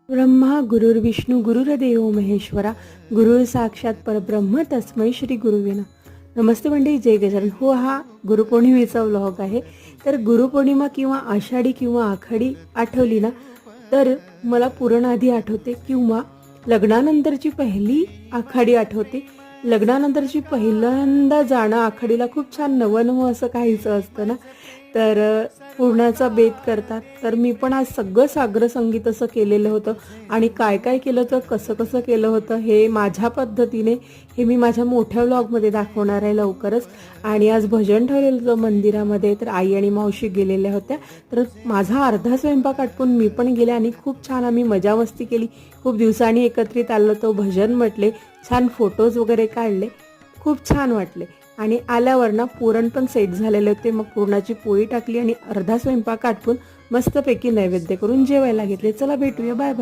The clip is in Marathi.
ब्रह्मा गुरुर्विष्णू गुरुर्देव महेश्वरा गुरुर साक्षात परब्रह्म तस्मै श्री गुरुवे नमः. नमस्ते मंडळी, जय गजानन. हो, हा गुरुपौर्णिमेचा व्लॉग आहे. तर गुरुपौर्णिमा किंवा आषाढी किंवा आखाडी आठवली ना, तर मला पुरण आधी आठवते किंवा लग्नानंतरची पहिली आखाडी आठवते. लग्नानंतरची पहिल्यांदा जाणं आखाडीला खूप छान नवं असं काहीचं असतं ना. तर पुरणाचा बेत करतात. तर मी पण आज सगळं साग्र संगीत असं केलेलं होतं आणि काय काय केलं होतं, कसं कसं केलं होतं हे माझ्या पद्धतीने हे मी माझ्या मोठ्या व्लॉगमध्ये दाखवणार आहे लवकरच. आणि आज भजन ठेवलेलं होतं मंदिरामध्ये, तर आई आणि मावशी गेलेल्या होत्या. तर माझा अर्धा स्वयंपाक आटपून मी पण गेले आणि खूप छान आम्ही मजा मस्ती केली. खूप दिवसांनी एकत्रित आलो होतो, भजन म्हटले, छान फोटोज वगैरे काढले, खूप छान वाटले. आणि आल्यावर ना पुरण पण सेट झालेले होते. मग पुरणाची पोळी टाकली आणि अर्धा स्वयंपाक आटपून मस्तपैकी नैवेद्य करून जेवायला घेतले. चला भेटूया, बाय बाय.